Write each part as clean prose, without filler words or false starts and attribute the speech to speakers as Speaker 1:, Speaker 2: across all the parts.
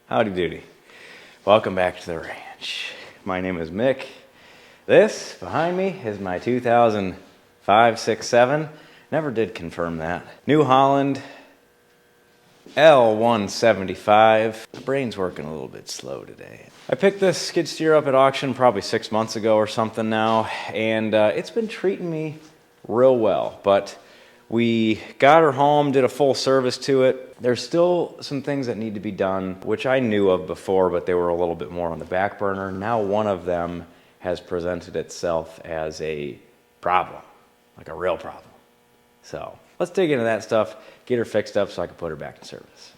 Speaker 1: Howdy doody. Welcome back to the ranch. My name is Mick. This behind me is my 2005 6.7. Never did confirm that. New Holland L175. My brain's working a little bit slow today. I picked this skid steer up at auction probably 6 months ago or something now, and it's been treating me real well. But we got her home, did a full service to it. There's still some things that need to be done, which I knew of before, but they were a little bit more on the back burner. Now one of them has presented itself as a problem, like a real problem. So let's dig into that stuff, get her fixed up so I can put her back in service.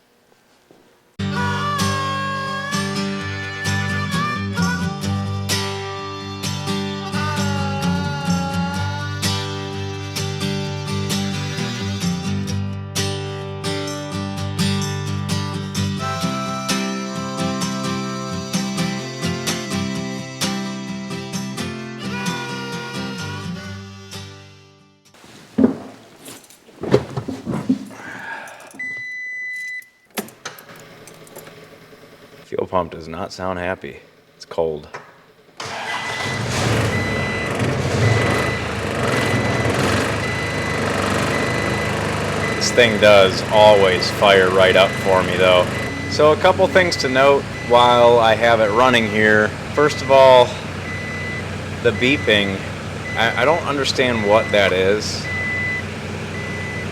Speaker 1: Fuel pump does not sound happy. It's cold. This thing does always fire right up for me though. So a couple things to note while I have it running here. First of all, the beeping, I don't understand what that is.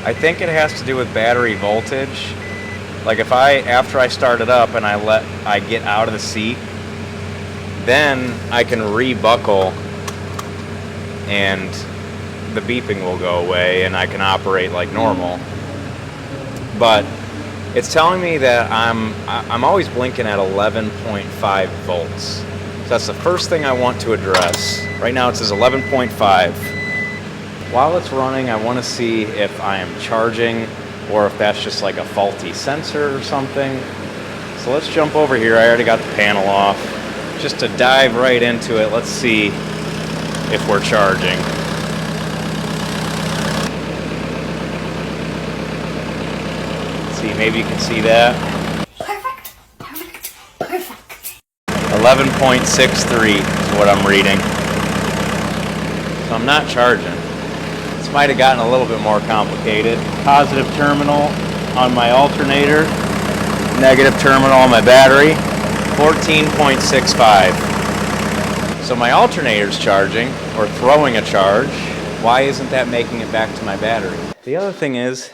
Speaker 1: I think it has to do with battery voltage. Like if after I start it up and I get out of the seat, then I can re-buckle and the beeping will go away and I can operate like normal. But it's telling me that I'm always blinking at 11.5 volts. So that's the first thing I want to address. Right now it says 11.5. While it's running, I want to see if I am charging or if that's just like a faulty sensor or something. So let's jump over here. I already got the panel off. Just to dive right into it, let's see if we're charging. Let's see, maybe you can see that.
Speaker 2: Perfect, perfect, perfect.
Speaker 1: 11.63 is what I'm reading. So I'm not charging. This might have gotten a little bit more complicated. Positive terminal on my alternator, negative terminal on my battery, 14.65. So my alternator's charging, or throwing a charge. Why isn't that making it back to my battery? The other thing is,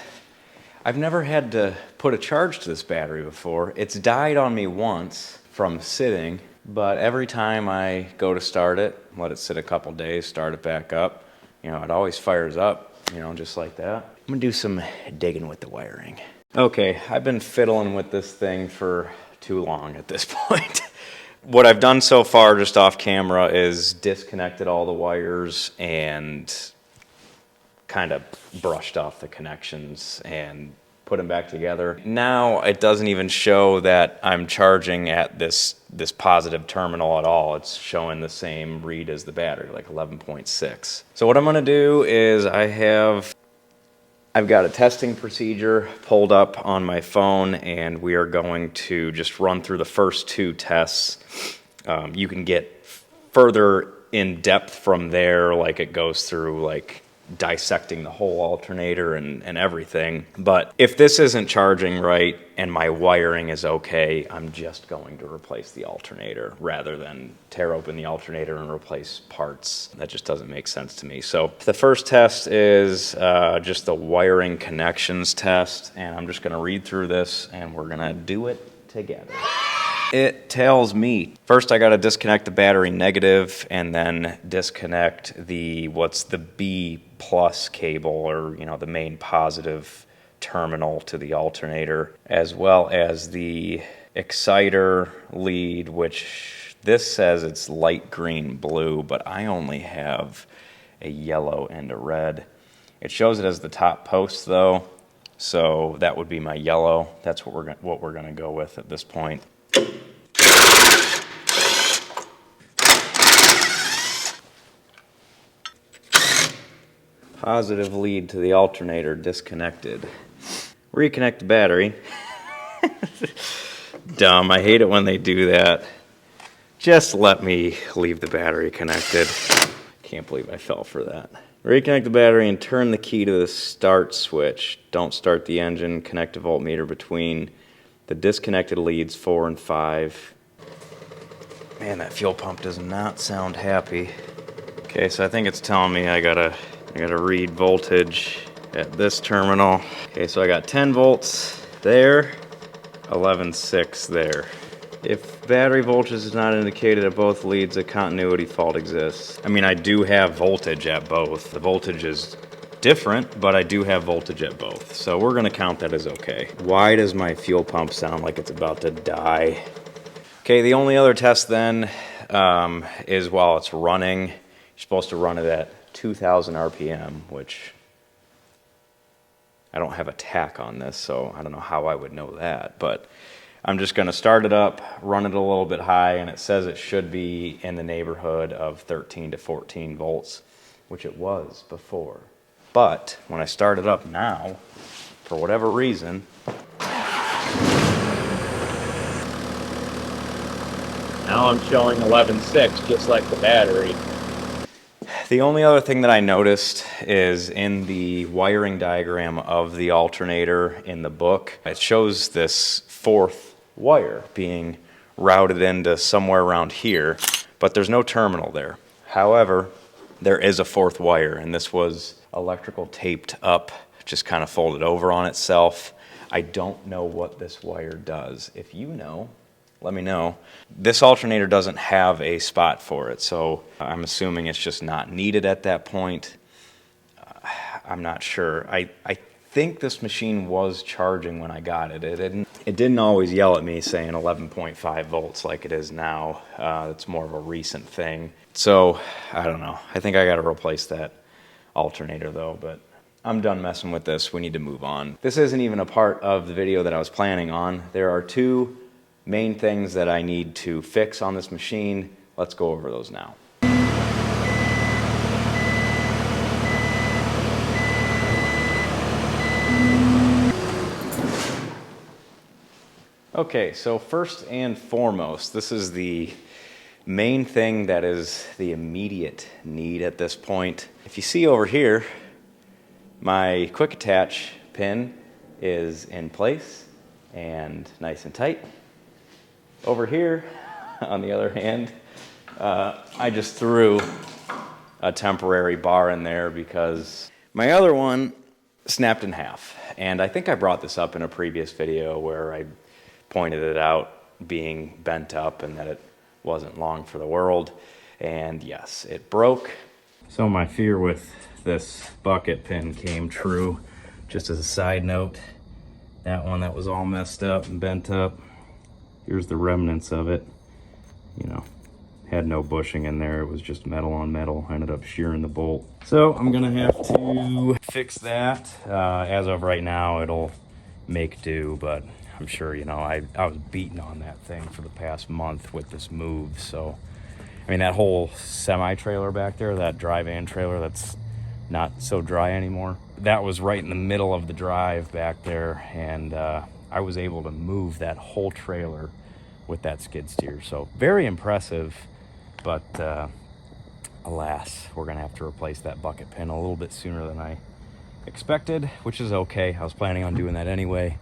Speaker 1: I've never had to put a charge to this battery before. It's died on me once from sitting, but every time I go to start it, let it sit a couple days, start it back up, you know, it always fires up, you know, just like that. I'm gonna do some digging with the wiring. Okay, I've been fiddling with this thing for too long at this point. What I've done so far just off camera is disconnected all the wires and kind of brushed off the connections and put them back together. Now it doesn't even show that I'm charging at this positive terminal at all. It's showing the same read as the battery, like 11.6. So what I'm gonna do is I've got a testing procedure pulled up on my phone, and we are going to just run through the first two tests. You can get further in depth from there, like it goes through like dissecting the whole alternator and everything. But if this isn't charging right and my wiring is okay, I'm just going to replace the alternator rather than tear open the alternator and replace parts. That just doesn't make sense to me. So the first test is just the wiring connections test, and I'm just going to read through this and we're going to do it together. It tells me first I got to disconnect the battery negative and then disconnect what's the B plus cable, or you know, the main positive terminal to the alternator, as well as the exciter lead, which this says it's light green blue, but I only have a yellow and a red. It shows it as the top post though, so that would be my yellow. That's what we're going to go with at this point. Positive lead to the alternator disconnected. Reconnect the battery. Dumb. I hate it when they do that. Just let me leave the battery connected. Can't believe I fell for that. Reconnect the battery and turn the key to the start switch. Don't start the engine. Connect a voltmeter between the disconnected leads 4 and 5. Man, that fuel pump does not sound happy. Okay, so I think it's telling me I gotta read voltage at this terminal. Okay, so I got 10 volts there, 11.6 there. If battery voltage is not indicated at both leads, a continuity fault exists. I mean, I do have voltage at both. The voltage is different, but I do have voltage at both. So we're gonna count that as okay. Why does my fuel pump sound like it's about to die? Okay, the only other test then is while it's running. You're supposed to run it at 2,000 RPM, which I don't have a tach on this, so I don't know how I would know that, but I'm just going to start it up, run it a little bit high, and it says it should be in the neighborhood of 13 to 14 volts, which it was before. But when I start it up now, for whatever reason, now I'm showing 11.6, just like the battery. The only other thing that I noticed is in the wiring diagram of the alternator in the book, it shows this 4th wire being routed into somewhere around here, but there's no terminal there. However, there is a 4th wire, and this was electrical taped up, just kind of folded over on itself. I don't know what this wire does. If you know, let me know. This alternator doesn't have a spot for it, so I'm assuming it's just not needed at that point. I'm not sure. I think this machine was charging when I got it. It didn't always yell at me saying 11.5 volts like it is now. It's more of a recent thing. So, I don't know. I think I got to replace that alternator though, but I'm done messing with this. We need to move on. This isn't even a part of the video that I was planning on. There are 2 main things that I need to fix on this machine. Let's go over those now. Okay, so first and foremost, this is the main thing that is the immediate need at this point. If you see over here, my quick attach pin is in place and nice and tight. Over here, on the other hand, I just threw a temporary bar in there because my other one snapped in half. And I think I brought this up in a previous video where I pointed it out being bent up and that it wasn't long for the world. And yes, it broke. So my fear with this bucket pin came true. Just as a side note, that one that was all messed up and bent up, here's the remnants of it. You know, had no bushing in there. It was just metal on metal. I ended up shearing the bolt. So I'm gonna have to fix that. As of right now, it'll make do, but I'm sure, you know, I was beating on that thing for the past month with this move. So, I mean, that whole semi-trailer back there, that dry van trailer that's not so dry anymore, that was right in the middle of the drive back there, and I was able to move that whole trailer with that skid steer. So very impressive, but alas, we're gonna have to replace that bucket pin a little bit sooner than I expected, which is okay. I was planning on doing that anyway.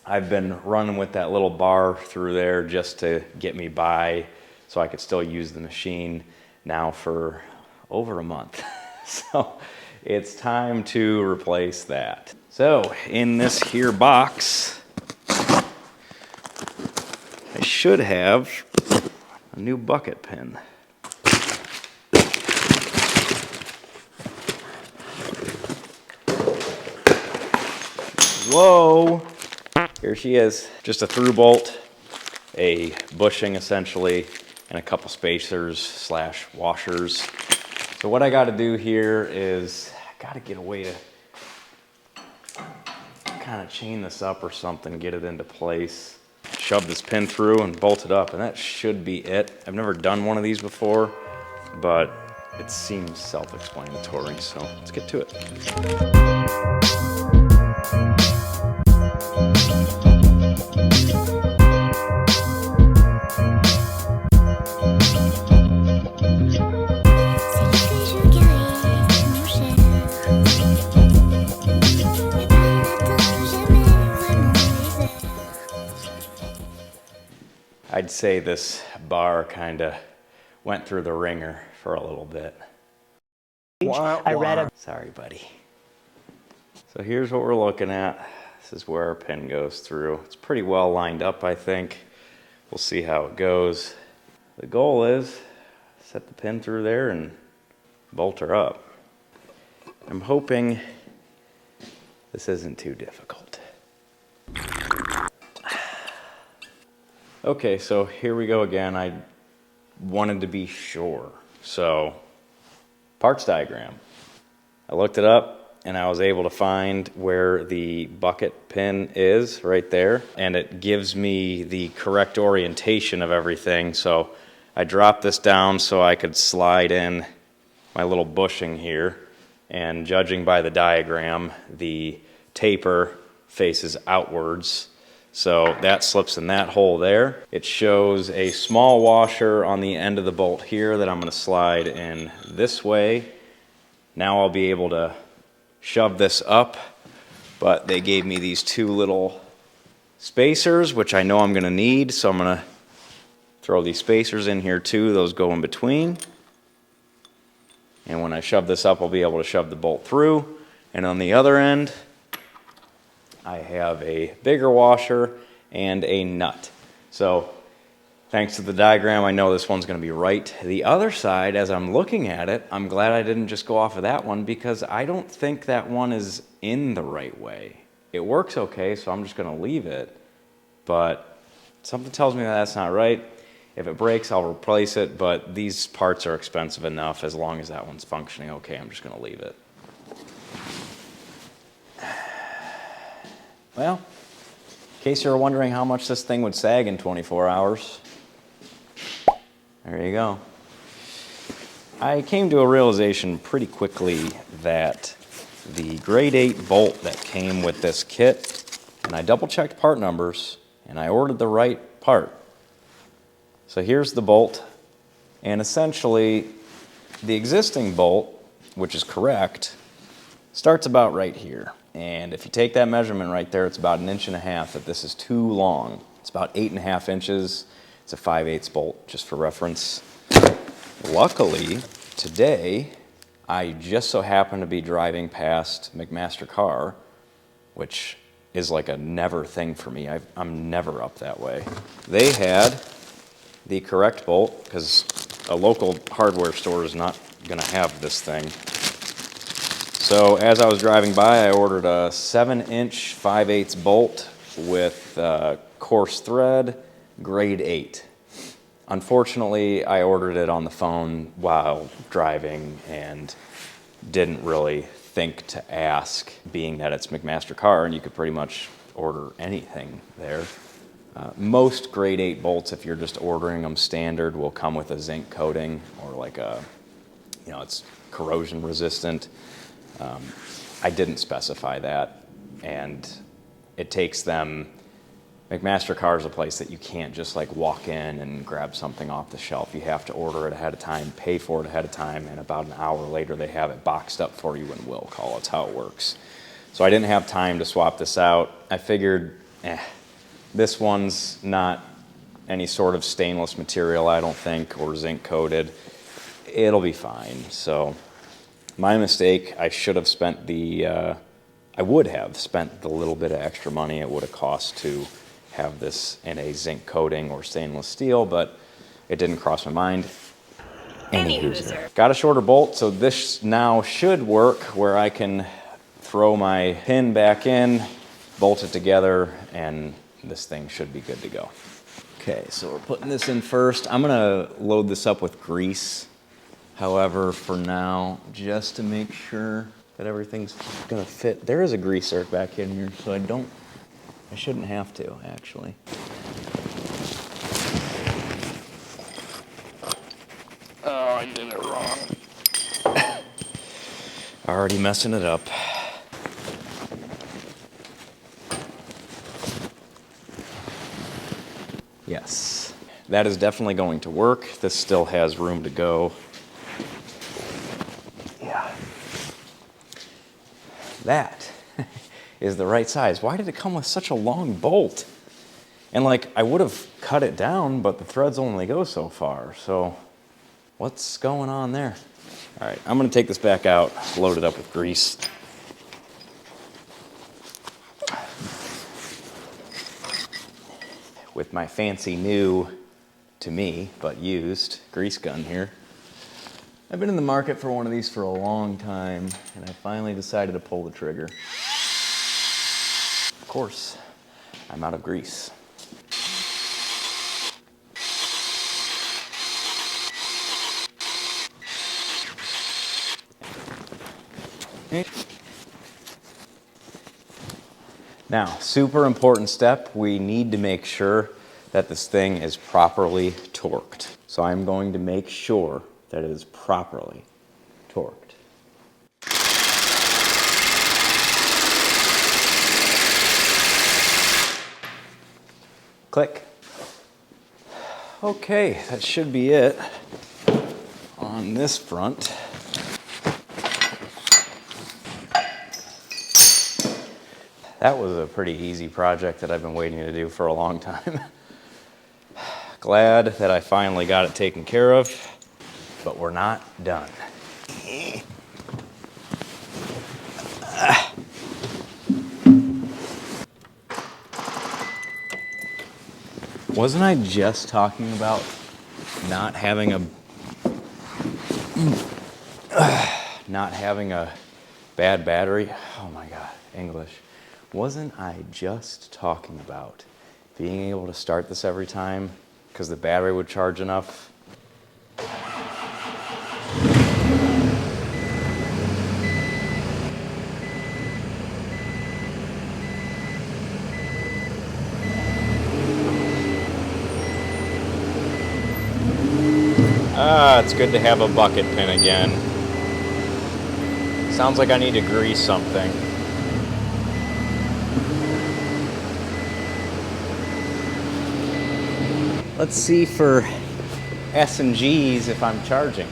Speaker 1: I've been running with that little bar through there just to get me by so I could still use the machine now for over a month. So it's time to replace that. So in this here box, I should have a new bucket pin. Whoa! Here she is. Just a through bolt, a bushing essentially, and a couple spacers slash washers. So what I got to do here is I got to get a way to kind of chain this up or something, get it into place. Shove this pin through and bolt it up, and that should be it. I've never done one of these before, but it seems self-explanatory, so let's get to it. I'd say this bar kind of went through the ringer for a little bit.
Speaker 3: I read a...
Speaker 1: Sorry, buddy. So here's what we're looking at. This is where our pin goes through. It's pretty well lined up, I think. We'll see how it goes. The goal is set the pin through there and bolt her up. I'm hoping this isn't too difficult. Okay, so here we go again. I wanted to be sure. So, parts diagram. I looked it up and I was able to find where the bucket pin is right there, and it gives me the correct orientation of everything. So I dropped this down so I could slide in my little bushing here, and judging by the diagram, the taper faces outwards. So that slips in that hole there. It shows a small washer on the end of the bolt here that I'm going to slide in this way. Now I'll be able to shove this up, but they gave me these two little spacers, which I know I'm going to need, so I'm going to throw these spacers in here too. Those go in between. And when I shove this up, I'll be able to shove the bolt through. And on the other end, I have a bigger washer and a nut. So thanks to the diagram, I know this one's going to be right. The other side, as I'm looking at it, I'm glad I didn't just go off of that one, because I don't think that one is in the right way. It works okay, so I'm just going to leave it. But something tells me that that's not right. If it breaks, I'll replace it, but these parts are expensive enough. As long as that one's functioning okay, I'm just going to leave it. Well, in case you were wondering how much this thing would sag in 24 hours, there you go. I came to a realization pretty quickly that the grade 8 bolt that came with this kit, and I double-checked part numbers, and I ordered the right part. So here's the bolt, and essentially the existing bolt, which is correct, starts about right here. And if you take that measurement right there, it's about 1.5 inches that this is too long. It's about 8.5 inches. It's a 5/8 bolt, just for reference. Luckily, today, I just so happened to be driving past McMaster Car, which is like a never thing for me. I'm never up that way. They had the correct bolt, because a local hardware store is not going to have this thing. So as I was driving by, I ordered a 7-inch 5/8 bolt with coarse thread, grade 8. Unfortunately, I ordered it on the phone while driving and didn't really think to ask, being that it's McMaster Car and you could pretty much order anything there. Most grade 8 bolts, if you're just ordering them standard, will come with a zinc coating or like a, it's corrosion resistant. I didn't specify that, and it takes them, McMaster Car is a place that you can't just like walk in and grab something off the shelf. You have to order it ahead of time, pay for it ahead of time, and about an hour later they have it boxed up for you in will call. It's how it works. So I didn't have time to swap this out. I figured, this one's not any sort of stainless material, I don't think, or zinc coated. It'll be fine. So my mistake, I should have spent I would have spent the little bit of extra money it would have cost to have this in a zinc coating or stainless steel, but it didn't cross my mind. Anywho, got a shorter bolt, so this now should work where I can throw my pin back in, bolt it together, and this thing should be good to go. Okay, so we're putting this in first. I'm gonna load this up with grease. However, for now, just to make sure that everything's gonna fit, there is a grease zerk back in here, so I shouldn't have to, actually. Oh, I did it wrong. Already messing it up. Yes, that is definitely going to work. This still has room to go. Yeah. That is the right size. Why did it come with such a long bolt? And like, I would have cut it down, but the threads only go so far. So what's going on there? All right, I'm gonna take this back out, load it up with grease. With my fancy new, to me, but used, grease gun here. I've been in the market for one of these for a long time, and I finally decided to pull the trigger. Of course, I'm out of grease. Now, super important step, we need to make sure that this thing is properly torqued. So I'm going to make sure that it is properly torqued. Click. Okay, that should be it on this front. That was a pretty easy project that I've been waiting to do for a long time. Glad that I finally got it taken care of, but we're not done. Wasn't I just talking about not having a bad battery? Oh my God, English. Wasn't I just talking about being able to start this every time because the battery would charge enough? It's good to have a bucket pin again. Sounds like I need to grease something. Let's see for S and G's if I'm charging.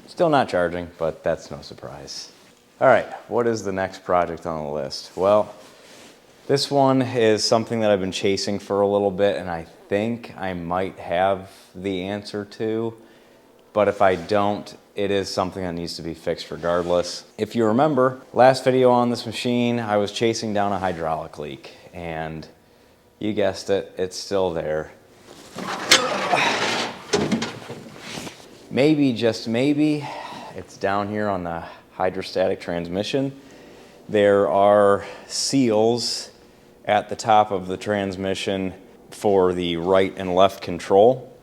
Speaker 1: Still not charging, but that's no surprise. All right, what is the next project on the list? Well, this one is something that I've been chasing for a little bit, and I think I might have the answer to, but if I don't, it is something that needs to be fixed regardless. If you remember, last video on this machine, I was chasing down a hydraulic leak, and you guessed it, it's still there. Maybe, just maybe, it's down here on the hydrostatic transmission. There are seals at the top of the transmission for the right and left control.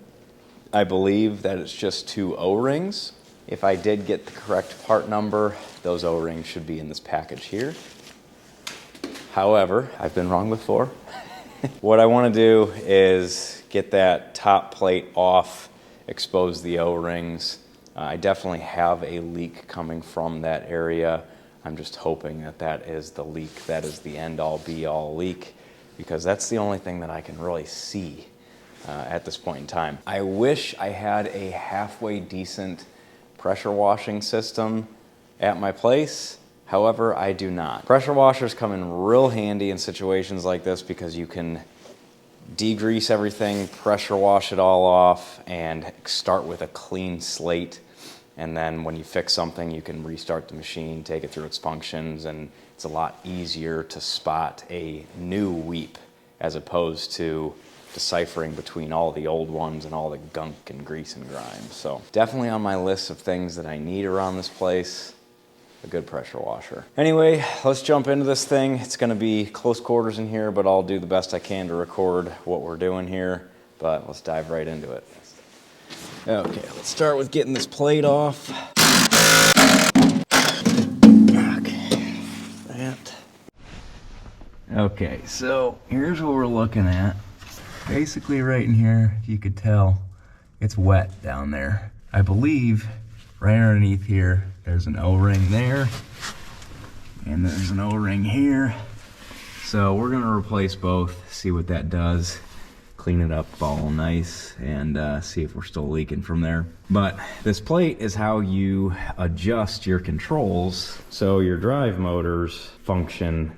Speaker 1: I believe that it's just 2 O-rings. If I did get the correct part number, those O-rings should be in this package here. However, I've been wrong before. What I want to do is get that top plate off, expose the O-rings. I definitely have a leak coming from that area. I'm just hoping that that is the leak, that is the end-all be-all leak, because that's the only thing that I can really see at this point in time. I wish I had a halfway decent pressure washing system at my place. However, I do not. Pressure washers come in real handy in situations like this because you can degrease everything, pressure wash it all off, and start with a clean slate. And then when you fix something, you can restart the machine, take it through its functions, and it's a lot easier to spot a new weep as opposed to deciphering between all the old ones and all the gunk and grease and grime. So definitely on my list of things that I need around this place, a good pressure washer. Anyway, let's jump into this thing. It's gonna be close quarters in here, but I'll do the best I can to record what we're doing here, but let's dive right into it. Okay, let's start with getting this plate off. Okay, that. Okay, so here's what we're looking at. Basically right in here, you could tell it's wet down there. I believe right underneath here, there's an O-ring there, and there's an O-ring here. So we're gonna replace both, see what that does, clean it up all nice, and see if we're still leaking from there. But this plate is how you adjust your controls so your drive motors function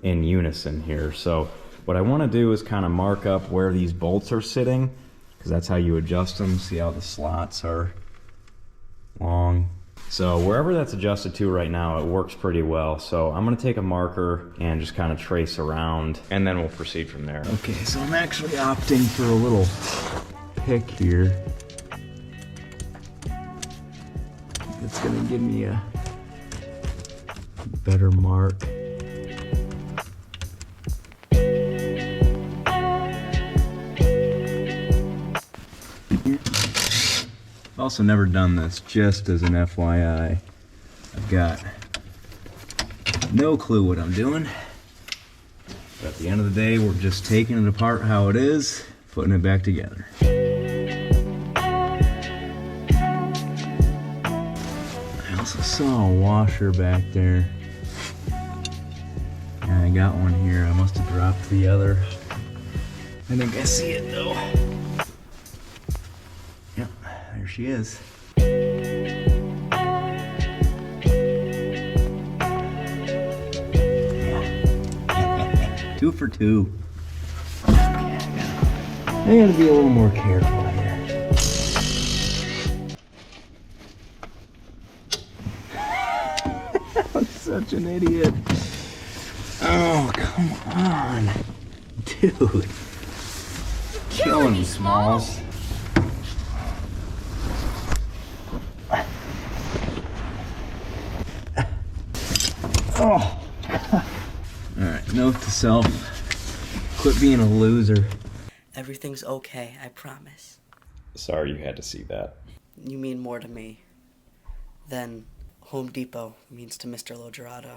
Speaker 1: in unison here. So what I want to do is kind of mark up where these bolts are sitting, because that's how you adjust them. See how the slots are long? So wherever that's adjusted to right now, it works pretty well. So I'm gonna take a marker and just kind of trace around, and then we'll proceed from there. Okay, so I'm actually opting for a little pick here. It's gonna give me a better mark. I've also never done this, just as an FYI. I've got no clue what I'm doing. But at the end of the day, we're just taking it apart how it is, putting it back together. I also saw a washer back there. And I got one here. I must have dropped the other. I think I see it though. Yep, there she is. 2 for 2. Okay, I gotta be a little more careful here. I'm such an idiot. Oh, come on. Dude. Killing me, Smalls. Oh. Alright, note to self. Quit being a loser.
Speaker 3: Everything's okay, I promise.
Speaker 1: Sorry you had to see that.
Speaker 3: You mean more to me than Home Depot means to Mr. Logerato.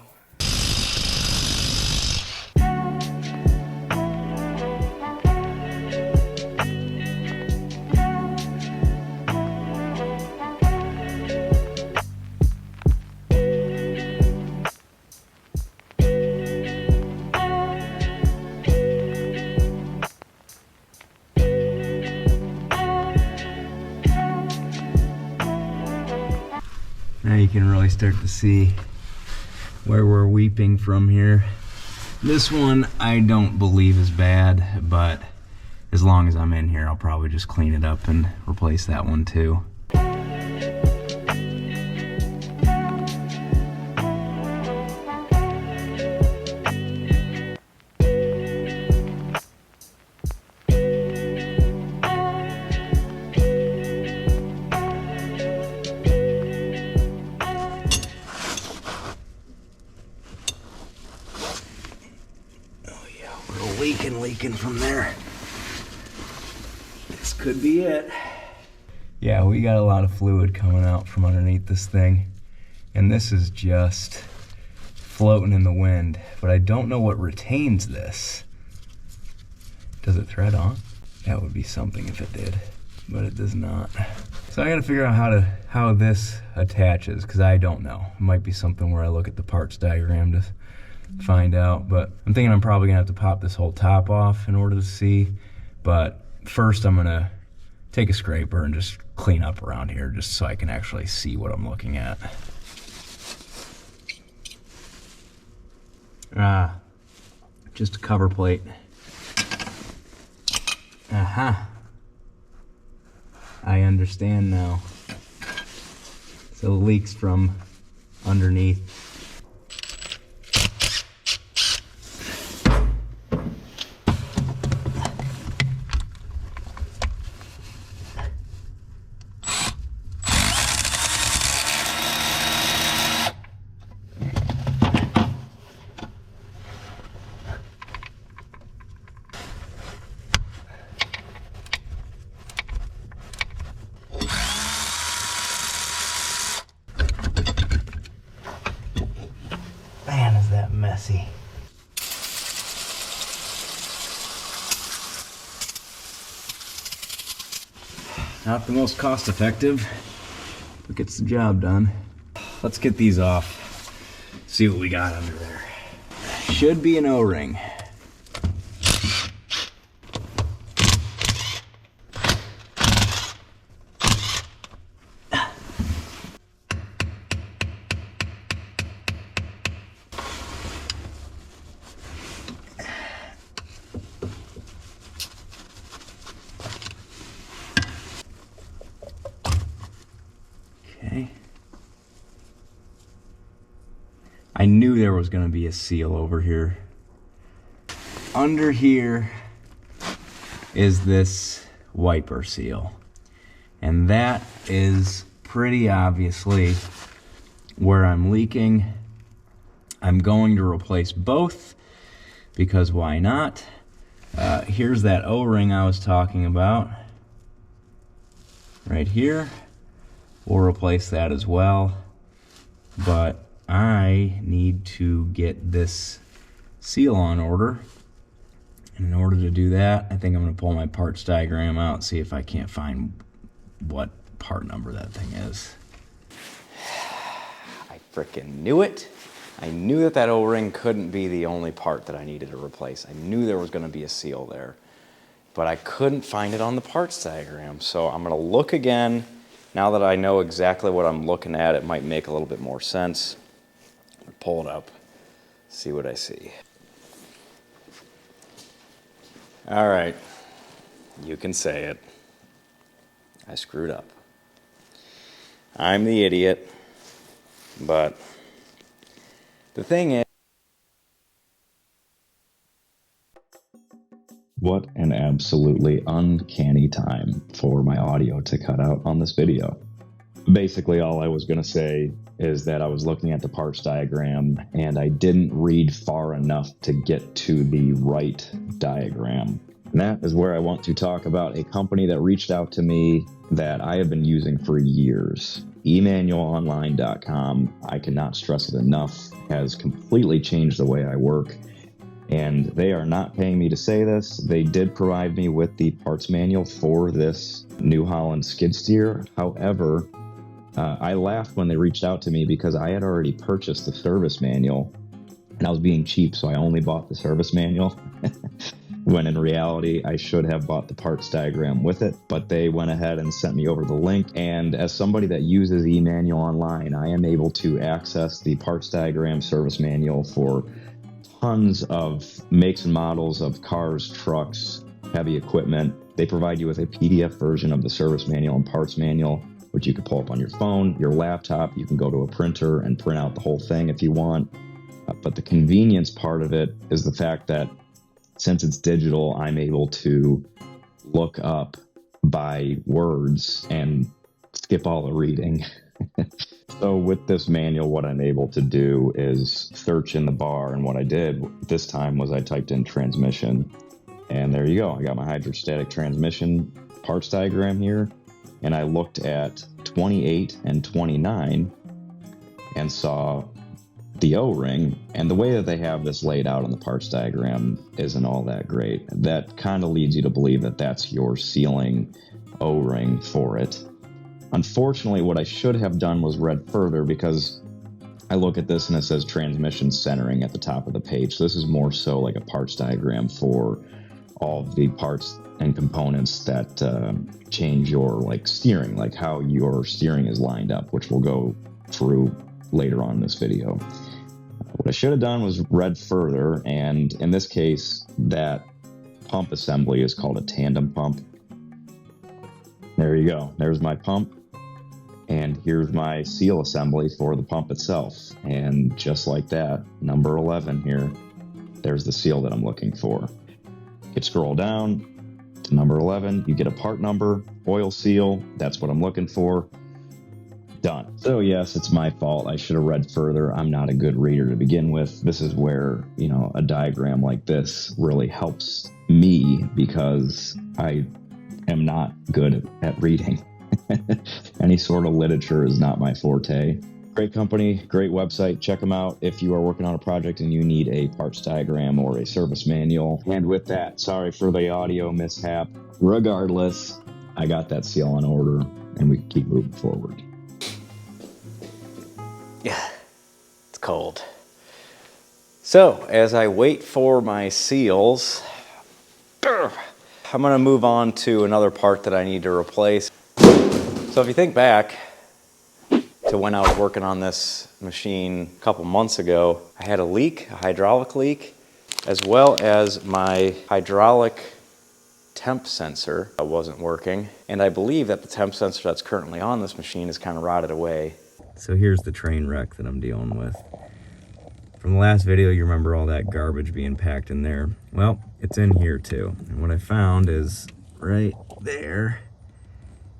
Speaker 1: Now you can really start to see where we're weeping from here. This one I don't believe is bad, but as long as I'm in here, I'll probably just clean it up and replace that one too. Leaking from there. This could be it. Yeah, we got a lot of fluid coming out from underneath this thing, and this is just floating in the wind, but I don't know what retains this. Does it thread on? That would be something if it did, but it does not. So I gotta figure out how this attaches, because I don't know. It might be something where I look at the parts diagram to find out, but I'm thinking I'm probably gonna have to pop this whole top off in order to see. But first I'm gonna take a scraper and just clean up around here just so I can actually see what I'm looking at. Just a cover plate. Aha. I understand now. So it leaks from underneath. Man, is that messy. Not the most cost effective, but gets the job done. Let's get these off, see what we got under there. Should be an O-ring. I knew there was gonna be a seal over here. Under here is this wiper seal. And that is pretty obviously where I'm leaking. I'm going to replace both because why not? Here's that O-ring I was talking about. Right here. We'll replace that as well. But I need to get this seal on order. And in order to do that, I think I'm going to pull my parts diagram out and see if I can't find what part number that thing is. I freaking knew it. I knew that that O-ring couldn't be the only part that I needed to replace. I knew there was going to be a seal there. But I couldn't find it on the parts diagram. So I'm going to look again. Now that I know exactly what I'm looking at, it might make a little bit more sense. I'm going to pull it up, see what I see. All right, you can say it. I screwed up. I'm the idiot, but the thing is...
Speaker 4: What an absolutely uncanny time for my audio to cut out on this video. Basically, all I was going to say is that I was looking at the parts diagram and I didn't read far enough to get to the right diagram. And that is where I want to talk about a company that reached out to me that I have been using for years. eManualOnline.com, I cannot stress it enough, has completely changed the way I work. And they are not paying me to say this. They did provide me with the parts manual for this New Holland skid steer. However, I laughed when they reached out to me because I had already purchased the service manual and I was being cheap, so I only bought the service manual. When in reality, I should have bought the parts diagram with it, but they went ahead and sent me over the link. And as somebody that uses eManualOnline, I am able to access the parts diagram service manual for tons of makes and models of cars, trucks, heavy equipment. They provide you with a PDF version of the service manual and parts manual, which you can pull up on your phone, your laptop. You can go to a printer and print out the whole thing if you want. But the convenience part of it is the fact that since it's digital, I'm able to look up by words and skip all the reading. So with this manual, what I'm able to do is search in the bar. And what I did this time was I typed in transmission. And there you go. I got my hydrostatic transmission parts diagram here. And I looked at 28 and 29 and saw the O-ring. And the way that they have this laid out on the parts diagram isn't all that great. That kind of leads you to believe that that's your sealing O-ring for it. Unfortunately, what I should have done was read further, because I look at this and it says transmission centering at the top of the page. So this is more so like a parts diagram for all of the parts and components that change your steering, like how your steering is lined up, which we'll go through later on in this video. What I should have done was read further, and in this case, that pump assembly is called a tandem pump. There you go. There's my pump. And here's my seal assembly for the pump itself. And just like that, number 11 here, there's the seal that I'm looking for. You scroll down to number 11, you get a part number, oil seal, that's what I'm looking for. Done. So yes, it's my fault. I should have read further. I'm not a good reader to begin with. This is where, a diagram like this really helps me, because I am not good at reading. Any sort of literature is not my forte. Great company, great website. Check them out if you are working on a project and you need a parts diagram or a service manual. And with that, sorry for the audio mishap. Regardless, I got that seal on order and we can keep moving forward.
Speaker 1: Yeah, it's cold. So, as I wait for my seals, I'm going to move on to another part that I need to replace. So if you think back to when I was working on this machine a couple months ago, I had a leak, a hydraulic leak, as well as my hydraulic temp sensor wasn't working. And I believe that the temp sensor that's currently on this machine is kind of rotted away. So here's the train wreck that I'm dealing with. From the last video, you remember all that garbage being packed in there. Well, it's in here too. And what I found is right there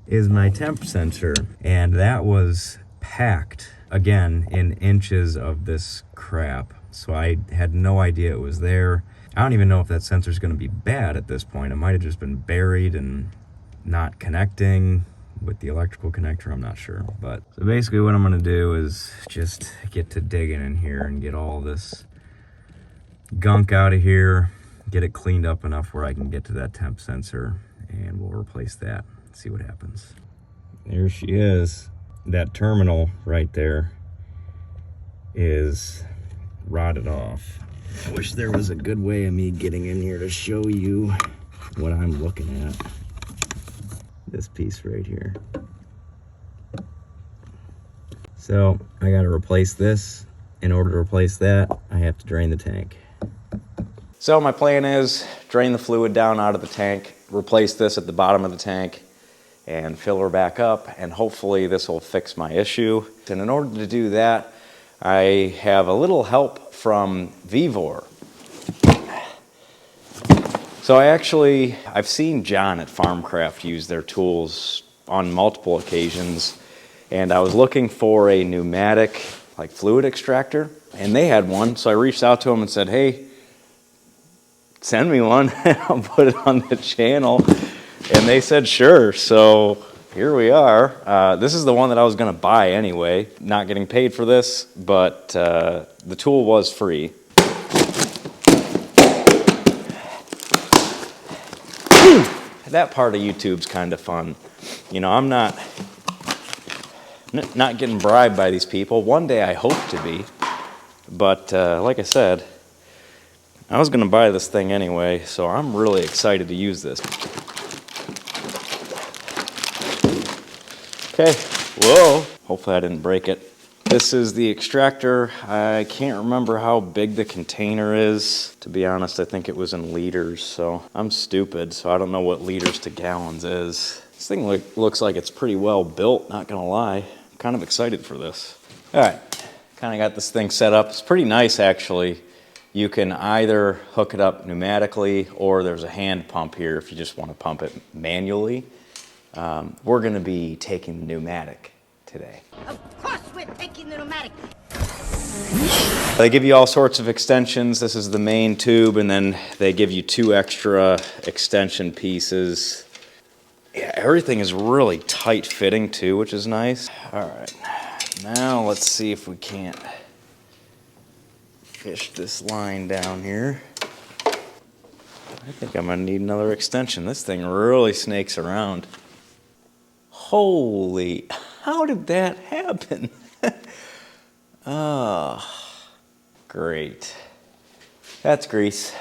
Speaker 1: is my temp sensor. And that was packed, again, in inches of this crap. So I had no idea it was there. I don't even know if that sensor is going to be bad at this point. It might have just been buried and not connecting with the electrical connector. I'm not sure. But so basically what I'm going to do is just get to digging in here and get all this gunk out of here, get it cleaned up enough where I can get to that temp sensor, and we'll replace that. See what happens. There she is. That terminal right there is rotted off. I wish there was a good way of me getting in here to show you what I'm looking at. This piece right here. So I got to replace this. In order to replace that, I have to drain the tank. So my plan is drain the fluid down out of the tank, replace this at the bottom of the tank, and fill her back up, and hopefully this will fix my issue. And in order to do that, I have a little help from VEVOR. So I've seen John at Farmcraft use their tools on multiple occasions, and I was looking for a pneumatic like fluid extractor, and they had one, so I reached out to them and said, hey, send me one and I'll put it on the channel. And they said, sure. So here we are. This is the one that I was going to buy anyway. Not getting paid for this, but the tool was free. That part of YouTube's kind of fun. You know, I'm not getting bribed by these people. One day I hope to be. But like I said, I was going to buy this thing anyway, so I'm really excited to use this. Okay, whoa, hopefully I didn't break it. This is the extractor. I can't remember how big the container is. To be honest, I think it was in liters, so I'm stupid, so I don't know what liters to gallons is. This thing looks like it's pretty well built, not gonna lie. I'm kind of excited for this. All right, kind of got this thing set up. It's pretty nice, actually. You can either hook it up pneumatically, or there's a hand pump here if you just want to pump it manually. We're going to be taking the pneumatic today.
Speaker 2: Of course we're taking the pneumatic.
Speaker 1: They give you all sorts of extensions. This is the main tube, and then they give you 2 extra extension pieces. Yeah, everything is really tight fitting too, which is nice. All right, now let's see if we can't fish this line down here. I think I'm gonna need another extension. This thing really snakes around. Holy, how did that happen? Oh, great. That's grease.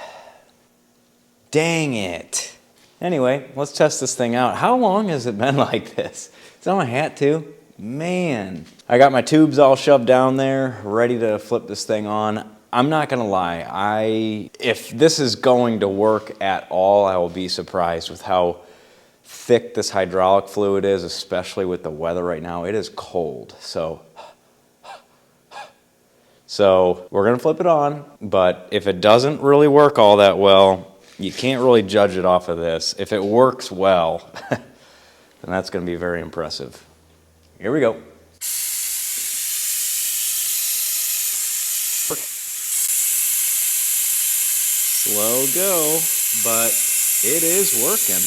Speaker 1: Dang it. Anyway, let's test this thing out. How long has it been like this? Is that my hat too? Man. I got my tubes all shoved down there, ready to flip this thing on. I'm not gonna lie, if this is going to work at all, I will be surprised with how thick this hydraulic fluid is, especially with the weather right now. It is cold, so we're gonna flip it on, but if it doesn't really work all that well, you can't really judge it off of this. If it works well, then that's gonna be very impressive. Here we go. Slow go, but it is working.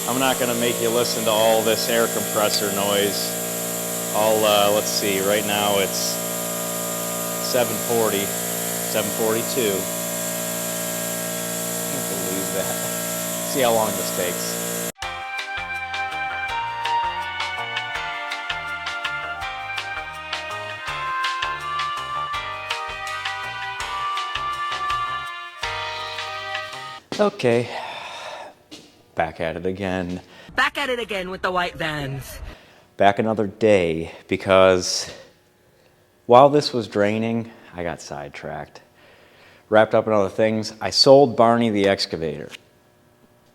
Speaker 1: I'm not gonna make you listen to all this air compressor noise. Let's see, right now it's 7:40, 7:42. I can't believe that. See how long this takes. Okay, back at it again.
Speaker 3: Back at it again with the white vans.
Speaker 1: Back another day, because while this was draining, I got sidetracked. Wrapped up in other things. I sold Barney the excavator.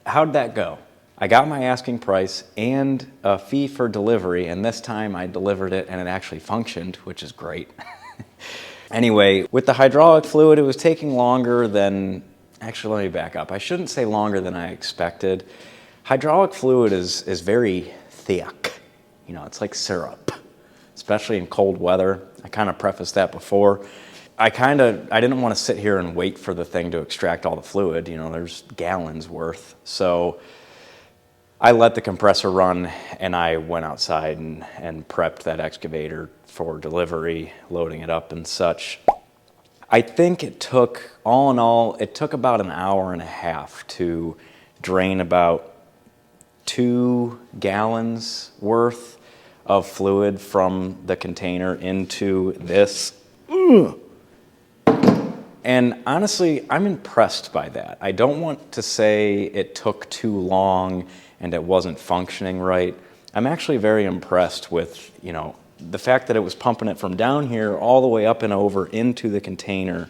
Speaker 1: How'd that go? I got my asking price and a fee for delivery, and this time I delivered it and it actually functioned, which is great. Anyway, with the hydraulic fluid, it was taking longer than, actually let me back up. I shouldn't say longer than I expected. Hydraulic fluid is very thick. You know, it's like syrup, especially in cold weather. I kind of prefaced that before. I didn't want to sit here and wait for the thing to extract all the fluid. You know, there's gallons worth. So I let the compressor run and I went outside and prepped that excavator for delivery, loading it up and such. I think it took, all in all, it took about an hour and a half to drain about 2 gallons worth of fluid from the container into this. And honestly, I'm impressed by that. I don't want to say it took too long and it wasn't functioning right. I'm actually very impressed with, you know, the fact that it was pumping it from down here all the way up and over into the container,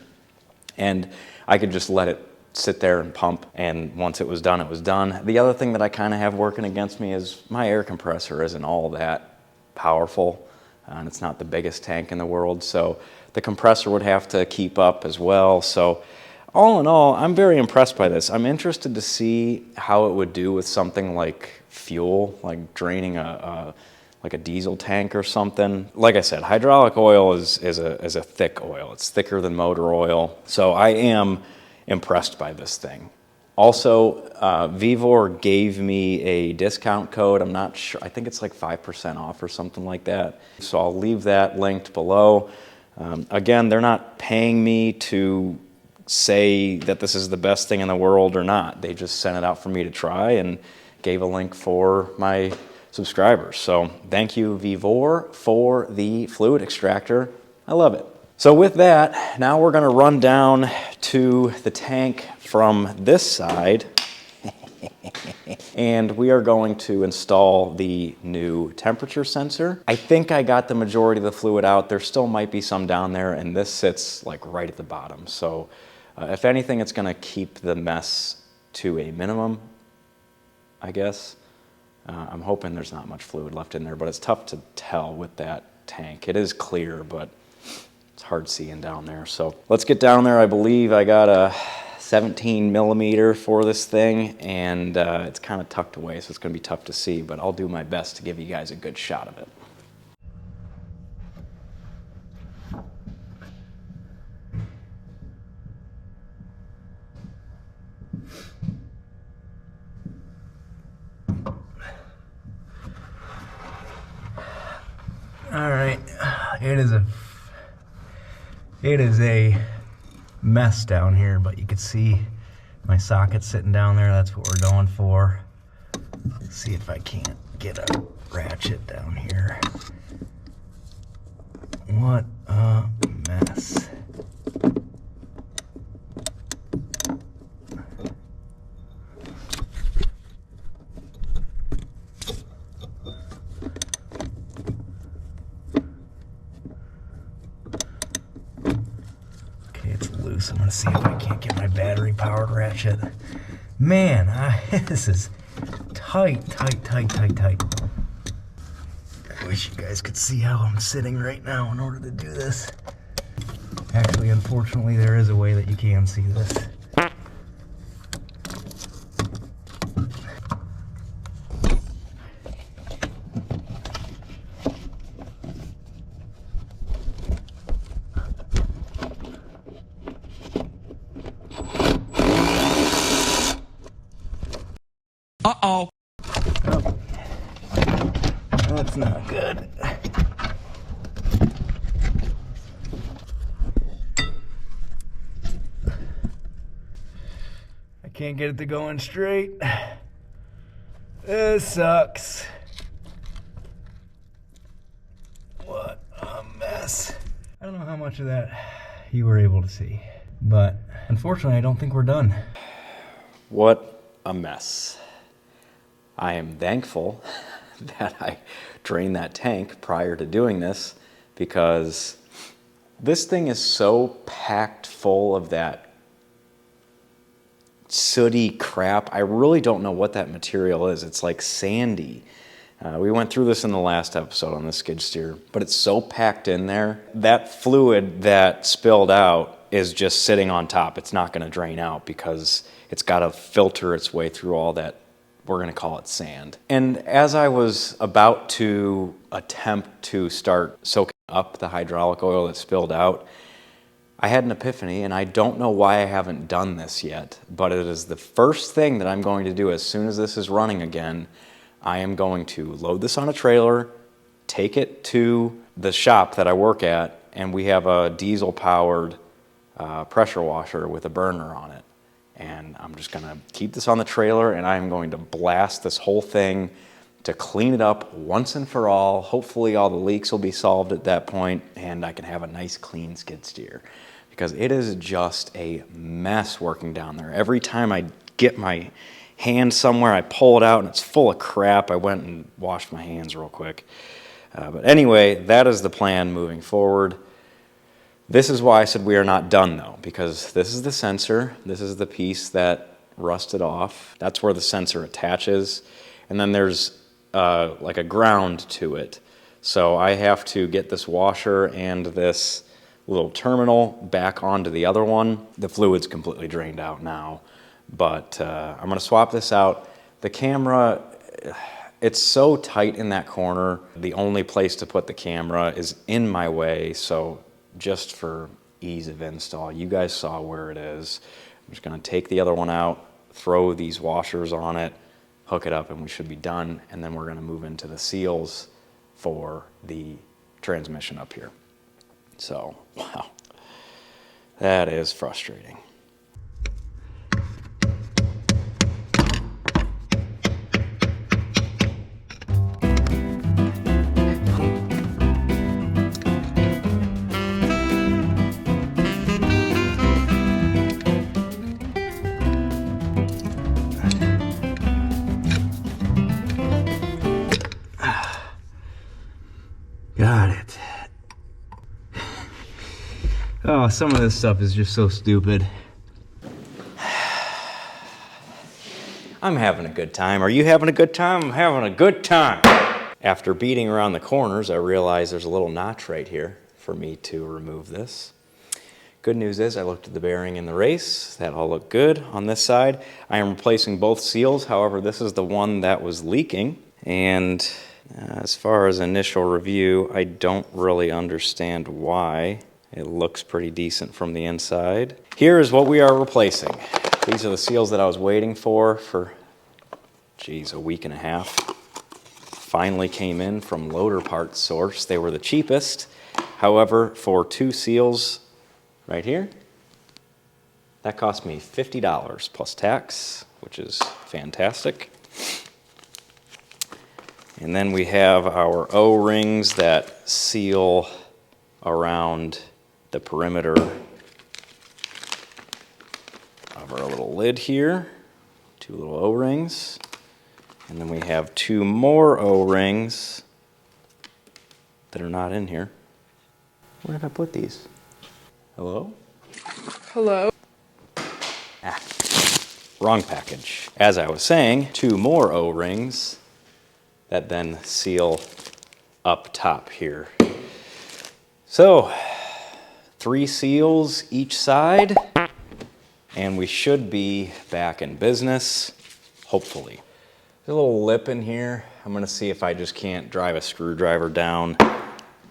Speaker 1: and I could just let it sit there and pump, and once it was done, it was done. The other thing that I kind of have working against me is my air compressor isn't all that powerful, and it's not the biggest tank in the world, so the compressor would have to keep up as well. So all in all, I'm very impressed by this. I'm interested to see how it would do with something like fuel, like draining like a diesel tank or something. Like I said, hydraulic oil is a thick oil. It's thicker than motor oil. So I am impressed by this thing. Also, VEVOR gave me a discount code. I'm not sure, I think it's like 5% off or something like that. So I'll leave that linked below. Again, they're not paying me to say that this is the best thing in the world or not. They just sent it out for me to try and gave a link for my subscribers. So thank you, VEVOR, for the fluid extractor. I love it. So with that, now we're gonna run down to the tank from this side and we are going to install the new temperature sensor. I think I got the majority of the fluid out. There still might be some down there, and this sits like right at the bottom. So if anything, it's gonna keep the mess to a minimum, I guess. I'm hoping there's not much fluid left in there, but it's tough to tell with that tank. It is clear, but it's hard seeing down there. So let's get down there. I believe I got a 17 millimeter for this thing, and it's kind of tucked away, so it's going to be tough to see, but I'll do my best to give you guys a good shot of it. All right, it is a mess down here, but you can see my socket sitting down there. That's what we're going for. Let's see if I can't get a ratchet down here. What a mess. I'm gonna see if I can't get my battery powered ratchet. Man, this is tight. I wish you guys could see how I'm sitting right now in order to do this. Actually, unfortunately, there is a way that you can see this.
Speaker 5: Uh-oh.
Speaker 1: Oh, that's not good. I can't get it to go in straight. This sucks. What a mess. I don't know how much of that you were able to see, but unfortunately, I don't think we're done. What a mess. I am thankful that I drained that tank prior to doing this, because this thing is so packed full of that sooty crap. I really don't know what that material is. It's like sandy, We went through this in the last episode on the skid steer, but it's so packed in there. That fluid that spilled out is just sitting on top. It's not going to drain out because it's got to filter its way through all that, we're going to call it sand. And as I was about to attempt to start soaking up the hydraulic oil that spilled out, I had an epiphany, and I don't know why I haven't done this yet, but it is the first thing that I'm going to do as soon as this is running again. I am going to load this on a trailer, take it to the shop that I work at, and we have a diesel-powered pressure washer with a burner on it. And I'm just going to keep this on the trailer, and I'm going to blast this whole thing to clean it up once and for all. Hopefully all the leaks will be solved at that point, and I can have a nice clean skid steer. Because it is just a mess working down there. Every time I get my hand somewhere, I pull it out and it's full of crap. I went and washed my hands real quick. But anyway, that is the plan moving forward. This is why I said we are not done though, because this is the sensor. This is the piece that rusted off. That's where the sensor attaches. And then there's like a ground to it. So I have to get this washer and this little terminal back onto the other one. The fluid's completely drained out now, but I'm going to swap this out. The camera, it's so tight in that corner. The only place to put the camera is in my way, so just for ease of install, you guys saw where it is. I'm just going to take the other one out, throw these washers on it, hook it up, and we should be done. And then we're going to move into the seals for the transmission up here. So, wow, that is frustrating. Got it. Oh, some of this stuff is just so stupid. I'm having a good time. Are you having a good time? I'm having a good time. After beating around the corners, I realized there's a little notch right here for me to remove this. Good news is I looked at the bearing in the race. That all looked good on this side. I am replacing both seals. However, this is the one that was leaking. And as far as initial review, I don't really understand why. It looks pretty decent from the inside. Here is what we are replacing. These are the seals that I was waiting for, geez, a week and a half. Finally came in from Loader Parts Source. They were the cheapest. However, for 2 seals right here, that cost me $50 plus tax, which is fantastic. And then we have our O-rings that seal around the perimeter of our little lid here. 2 little O-rings. And then we have 2 more O-rings that are not in here. Where did I put these? Hello?
Speaker 5: Hello?
Speaker 1: Ah, wrong package. As I was saying, 2 more O-rings that then seal up top here. So, 3 seals each side, and we should be back in business, hopefully. There's a little lip in here. I'm gonna see if I just can't drive a screwdriver down,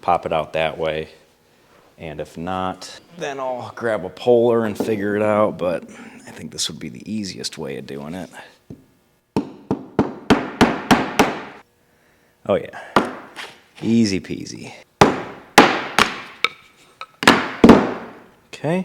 Speaker 1: pop it out that way. And if not, then I'll grab a puller and figure it out, but I think this would be the easiest way of doing it. Oh yeah, easy peasy. Okay.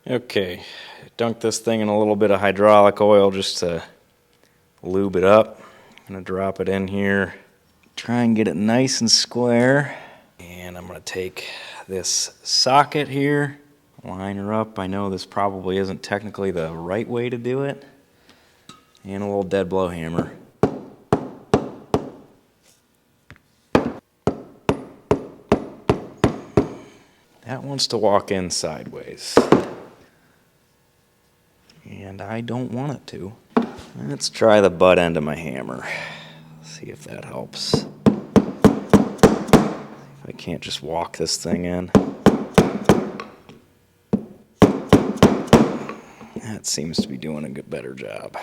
Speaker 1: Okay, dunk this thing in a little bit of hydraulic oil just to lube it up. I'm gonna drop it in here, try and get it nice and square. And I'm gonna take this socket here, line her up. I know this probably isn't technically the right way to do it. And a little dead blow hammer. That wants to walk in sideways. And I don't want it to. Let's try the butt end of my hammer. See if that helps. See if I can't just walk this thing in. That seems to be doing a good, better job.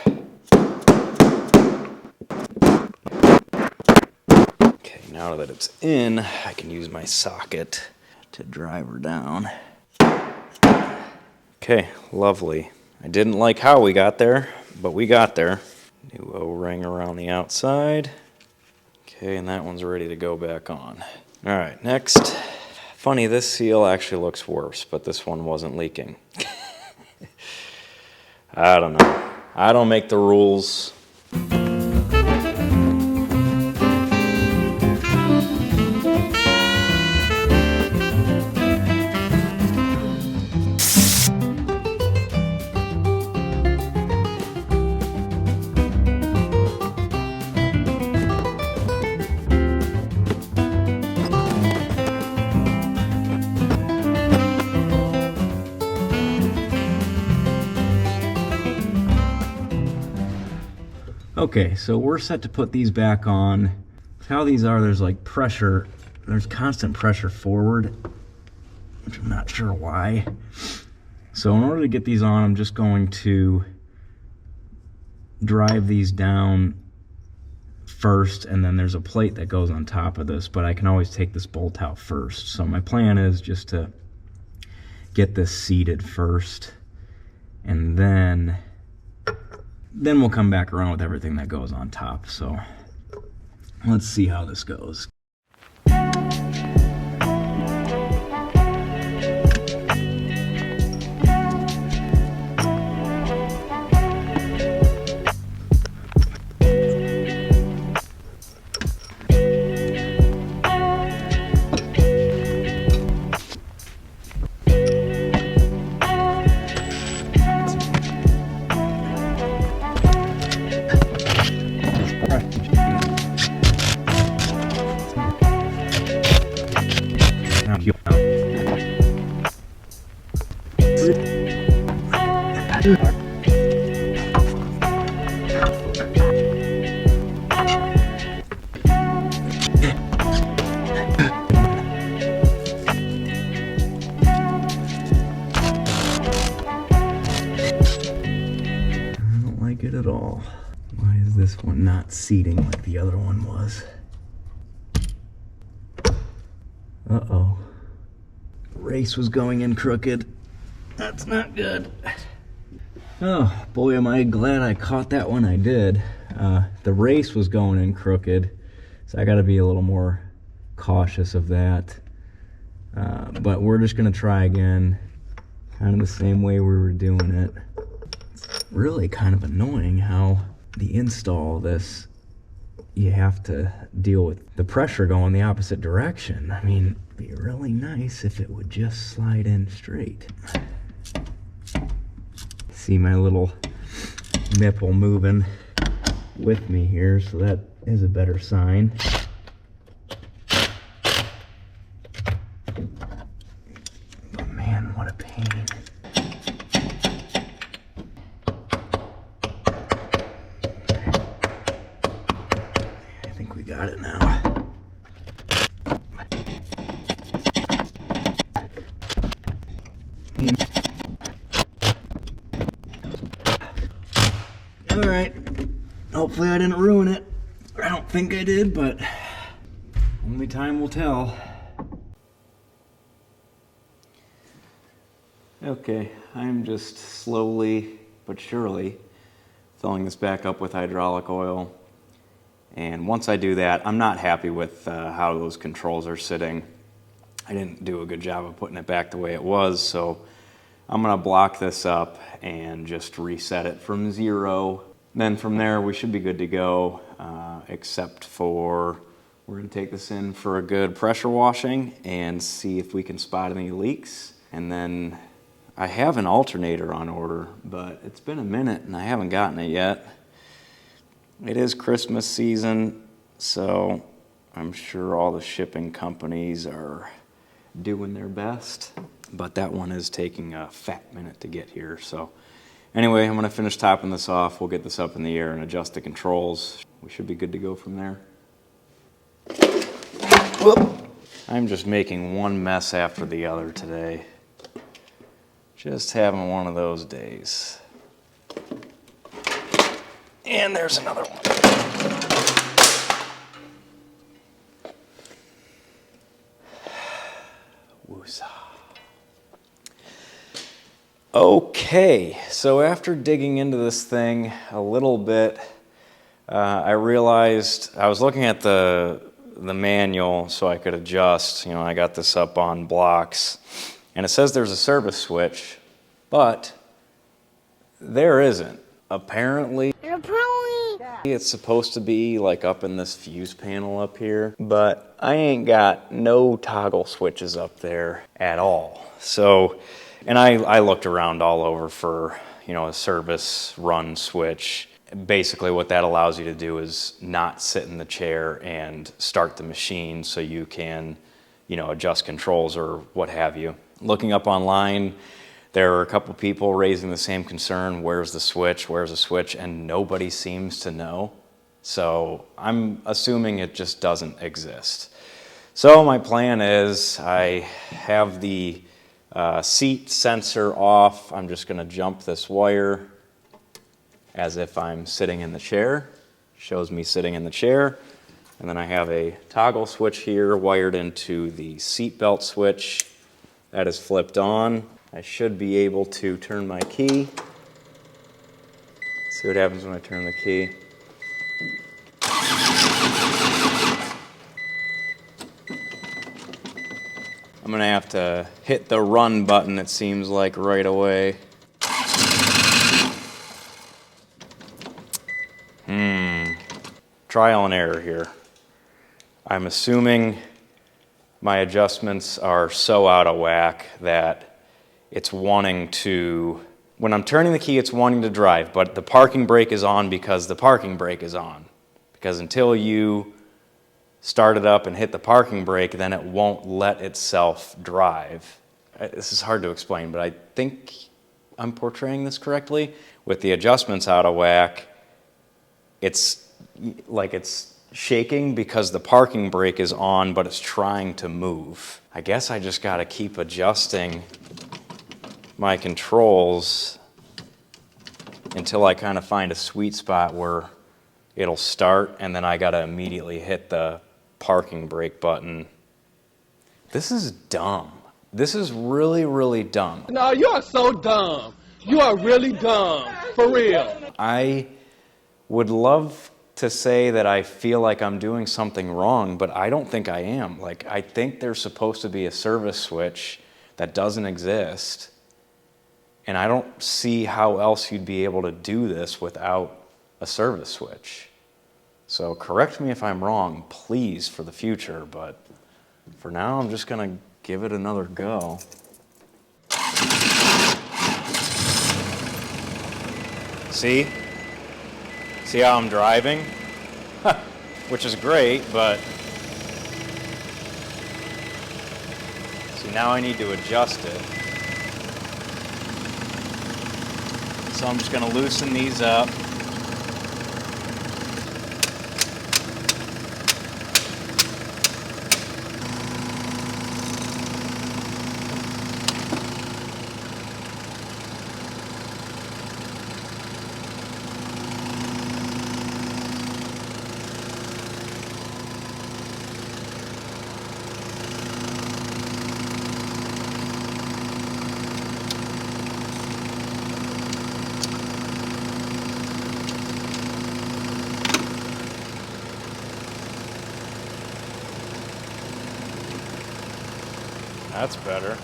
Speaker 1: Okay, now that it's in, I can use my socket to drive her down. Okay, lovely. I didn't like how we got there, but we got there. New O-ring around the outside. Okay, and that one's ready to go back on. All right, next. Funny, this seal actually looks worse, but this one wasn't leaking. I don't know. I don't make the rules. Okay, so we're set to put these back on. How these are, there's like pressure, there's constant pressure forward, which I'm not sure why. So in order to get these on, I'm just going to drive these down first, and then there's a plate that goes on top of this, but I can always take this bolt out first. So my plan is just to get this seated first, and then we'll come back around with everything that goes on top. So let's see how this goes. It at all. Why is this one not seating like the other one was? Uh-oh. Race was going in crooked. That's not good. Oh, boy, am I glad I caught that when I did. The race was going in crooked, so I gotta be a little more cautious of that. But we're just gonna try again, kind of the same way we were doing it. Really kind of annoying how the install of this, you have to deal with the pressure going the opposite direction. I mean, it'd be really nice if it would just slide in straight. See my little nipple moving with me here, so that is a better sign. But man, what a pain. Got it now. All right. Hopefully I didn't ruin it. I don't think I did, but only time will tell. Okay, I'm just slowly but surely filling this back up with hydraulic oil. And once I do that, I'm not happy with how those controls are sitting. I didn't do a good job of putting it back the way it was, so I'm gonna block this up and just reset it from 0. Then from there, we should be good to go. except for we're going to take this in for a good pressure washing and see if we can spot any leaks. And then I have an alternator on order, but it's been a minute and I haven't gotten it yet. It is Christmas season, so I'm sure all the shipping companies are doing their best, but that one is taking a fat minute to get here. So anyway, I'm going to finish topping this off. We'll get this up in the air and adjust the controls. We should be good to go from there. Whoop. I'm just making one mess after the other today. Just having one of those days. And there's another one. Woosah. Okay, so after digging into this thing a little bit, I realized I was looking at the manual so I could adjust. You know, I got this up on blocks, and it says there's a service switch, but there isn't. Apparently, it's supposed to be like up in this fuse panel up here, but I ain't got no toggle switches up there at all. So, and I looked around all over for, you know, a service run switch. Basically what that allows you to do is not sit in the chair and start the machine so you can, you know, adjust controls or what have you. Looking up online, there are a couple people raising the same concern, where's the switch, and nobody seems to know. So I'm assuming it just doesn't exist. So my plan is I have the seat sensor off. I'm just gonna jump this wire as if I'm sitting in the chair. Shows me sitting in the chair. And then I have a toggle switch here wired into the seat belt switch. That is flipped on. I should be able to turn my key. See what happens when I turn the key. I'm gonna have to hit the run button, it seems like, right away. Trial and error here. I'm assuming my adjustments are so out of whack that it's wanting to, when I'm turning the key, it's wanting to drive, but the parking brake is on because the parking brake is on. Because until you start it up and hit the parking brake, then it won't let itself drive. This is hard to explain, but I think I'm portraying this correctly. With the adjustments out of whack, it's like it's shaking because the parking brake is on, but it's trying to move. I guess I just got to keep adjusting my controls until I kind of find a sweet spot where it'll start, and then I got to immediately hit the parking brake button. This is dumb. This is really, really dumb.
Speaker 5: No, you are so dumb. You are really dumb. For real.
Speaker 1: I would love to say that I feel like I'm doing something wrong, but I don't think I am. Like, I think there's supposed to be a service switch that doesn't exist, and I don't see how else you'd be able to do this without a service switch. So correct me if I'm wrong, please, for the future, but for now I'm just gonna give it another go. See? See how I'm driving? Which is great, but see, now I need to adjust it. So I'm just going to loosen these up. That's better.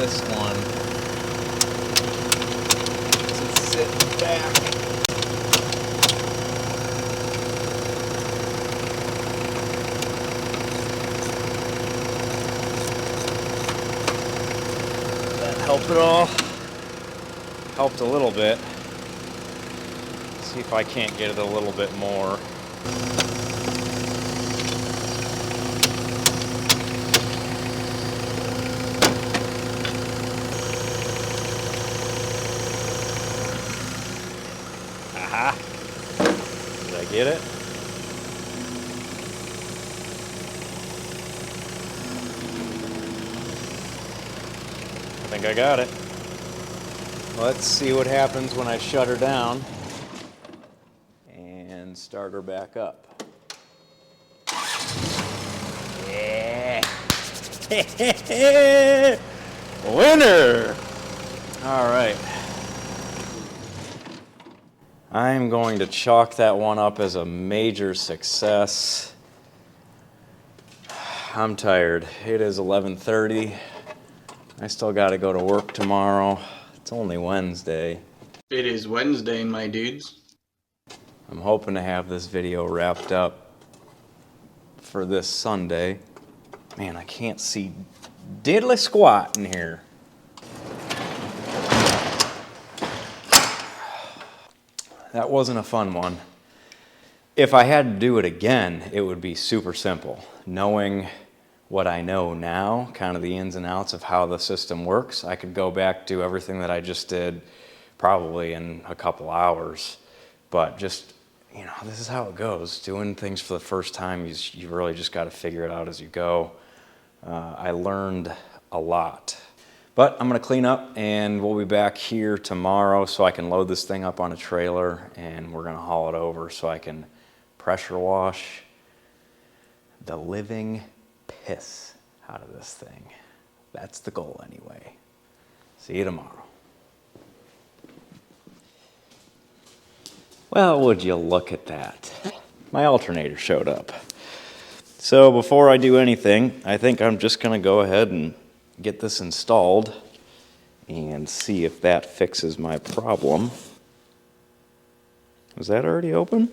Speaker 1: this one. It's sitting back. That helped at all? Helped a little bit. See if I can't get it a little bit more. Aha! Did I get it? I think I got it. Let's see what happens when I shut her down and start her back up. Yeah! Winner! All right. I'm going to chalk that one up as a major success. I'm tired. It is 11:30. I still got to go to work tomorrow. It's only Wednesday.
Speaker 6: It is Wednesday, my dudes.
Speaker 1: I'm hoping to have this video wrapped up for this Sunday. Man, I can't see diddly squat in here. That wasn't a fun one. If I had to do it again, it would be super simple. Knowing what I know now, kind of the ins and outs of how the system works, I could go back to everything that I just did probably in a couple hours. But just, you know, this is how it goes. Doing things for the first time, you really just got to figure it out as you go. I learned a lot. But I'm going to clean up and we'll be back here tomorrow so I can load this thing up on a trailer and we're going to haul it over so I can pressure wash the living piss out of this thing. That's the goal anyway. See you tomorrow. Well, would you look at that? My alternator showed up. So before I do anything, I think I'm just going to go ahead and get this installed and see if that fixes my problem. Was that already open?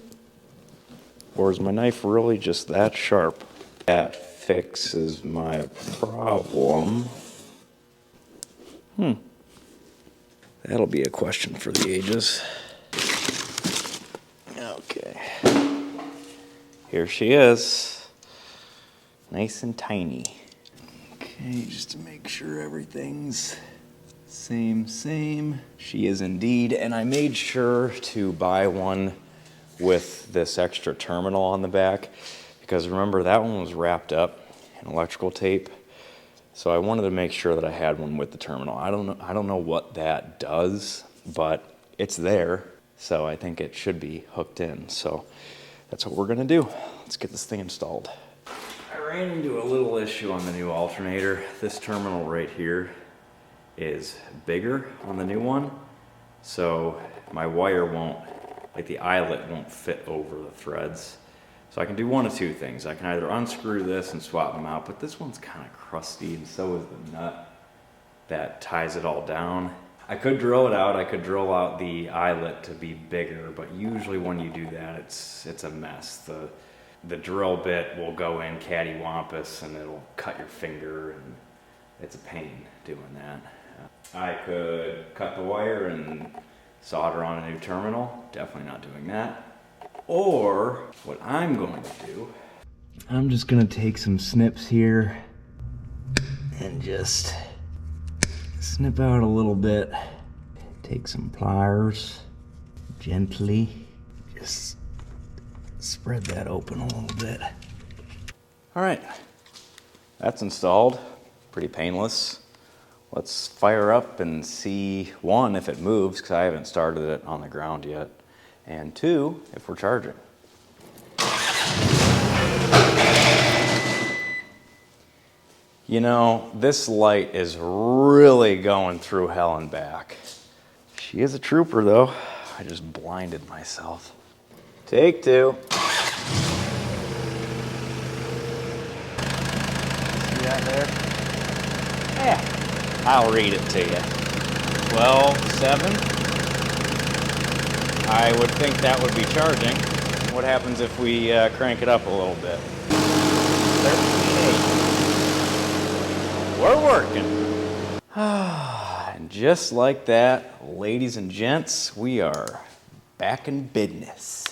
Speaker 1: Or is my knife really just that sharp? That fixes my problem. That'll be a question for the ages. Okay. Here she is. Nice and tiny. Okay, just to make sure everything's same. She is indeed, and I made sure to buy one with this extra terminal on the back because remember that one was wrapped up in electrical tape. So I wanted to make sure that I had one with the terminal. I don't know what that does, but it's there. So I think it should be hooked in. So that's what we're gonna do. Let's get this thing installed. I ran into a little issue on the new alternator. This terminal right here is bigger on the new one. So my wire won't, like the eyelet won't fit over the threads. So I can do one of two things. I can either unscrew this and swap them out, but this one's kind of crusty and so is the nut that ties it all down. I could drill it out. I could drill out the eyelet to be bigger, but usually when you do that, it's a mess. The drill bit will go in cattywampus and it'll cut your finger and it's a pain doing that. I could cut the wire and solder on a new terminal. Definitely not doing that. Or what I'm going to do, I'm just going to take some snips here and just snip out a little bit. Take some pliers, gently, just spread that open a little bit. All right, that's installed, pretty painless. Let's fire up and see, one, if it moves, because I haven't started it on the ground yet, and two, if we're charging. You know, this light is really going through hell and back. She is a trooper though. I just blinded myself. Take two. See that there? Yeah. I'll read it to you. 12.7. I would think that would be charging. What happens if we crank it up a little bit? 13.8. We're working. And just like that, ladies and gents, we are back in business.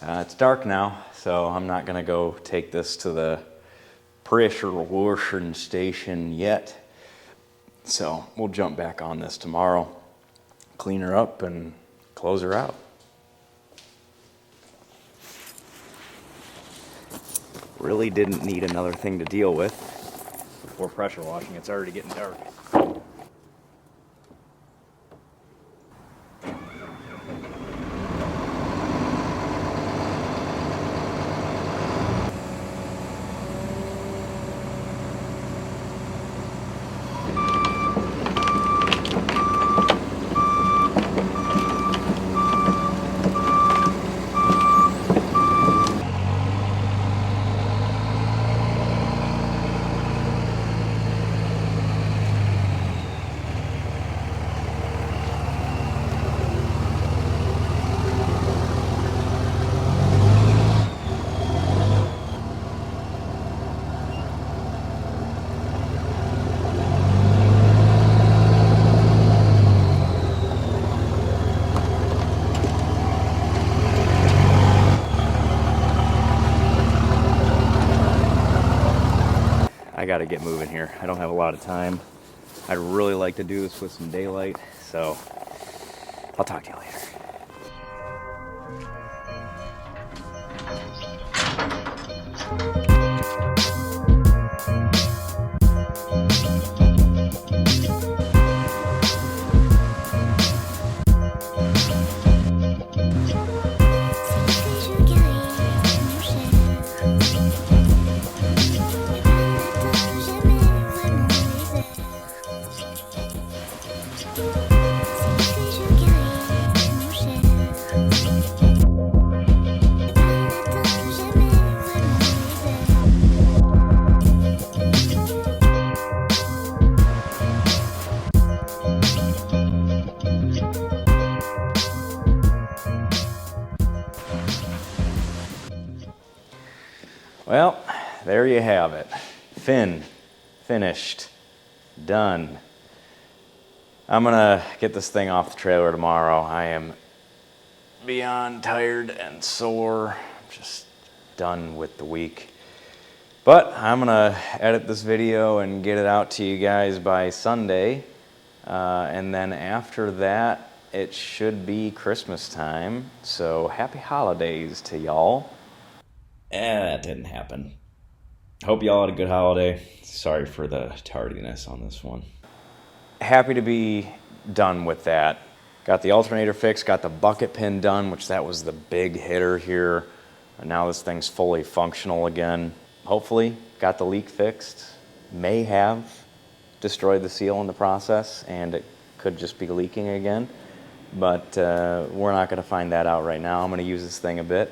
Speaker 1: It's dark now, so I'm not gonna go take this to the pressure washing station yet. So we'll jump back on this tomorrow, clean her up and close her out. Really didn't need another thing to deal with before pressure washing. It's already getting dark. I gotta get moving here. I don't have a lot of time. I'd really like to do this with some daylight, so I'll talk to you later. Well, there you have it. Finished, done. I'm gonna get this thing off the trailer tomorrow. I am beyond tired and sore. Just done with the week. But I'm gonna edit this video and get it out to you guys by Sunday. And then after that, it should be Christmas time. So happy holidays to y'all. That didn't happen. Hope y'all had a good holiday. Sorry for the tardiness on this one. Happy to be done with that. Got the alternator fixed, got the bucket pin done, which that was the big hitter here. And now this thing's fully functional again. Hopefully, got the leak fixed. May have destroyed the seal in the process, and it could just be leaking again. But we're not gonna find that out right now. I'm gonna use this thing a bit.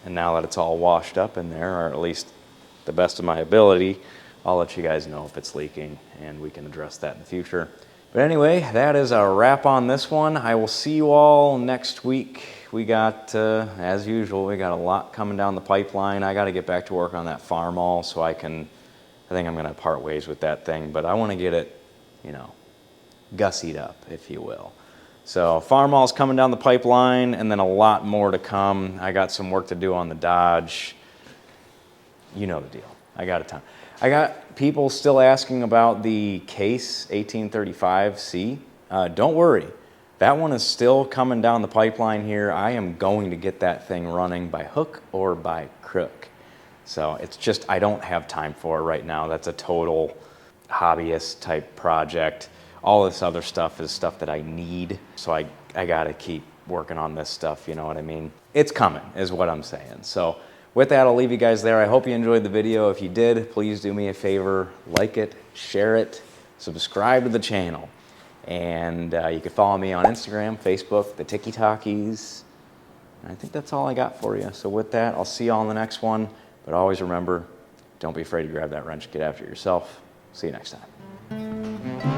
Speaker 1: And now that it's all washed up in there, or at least the best of my ability, I'll let you guys know if it's leaking, and we can address that in the future. But anyway, that is a wrap on this one. I will see you all next week. We got, as usual, we got a lot coming down the pipeline. I got to get back to work on that farm all so I think I'm going to part ways with that thing, but I want to get it, you know, gussied up, if you will. So farm all's coming down the pipeline, and then a lot more to come. I got some work to do on the Dodge. You know the deal. I got a ton. I got people still asking about the Case 1835C. Don't worry. That one is still coming down the pipeline here. I am going to get that thing running by hook or by crook. So it's just, I don't have time for it right now. That's a total hobbyist type project. All this other stuff is stuff that I need, so I gotta keep working on this stuff, you know what I mean? It's coming, is what I'm saying. So with that, I'll leave you guys there. I hope you enjoyed the video. If you did, please do me a favor, like it, share it, subscribe to the channel. And you can follow me on Instagram, Facebook, the Tiki-Talkies. And I think that's all I got for you. So with that, I'll see you all in the next one. But always remember, don't be afraid to grab that wrench, get after it yourself. See you next time.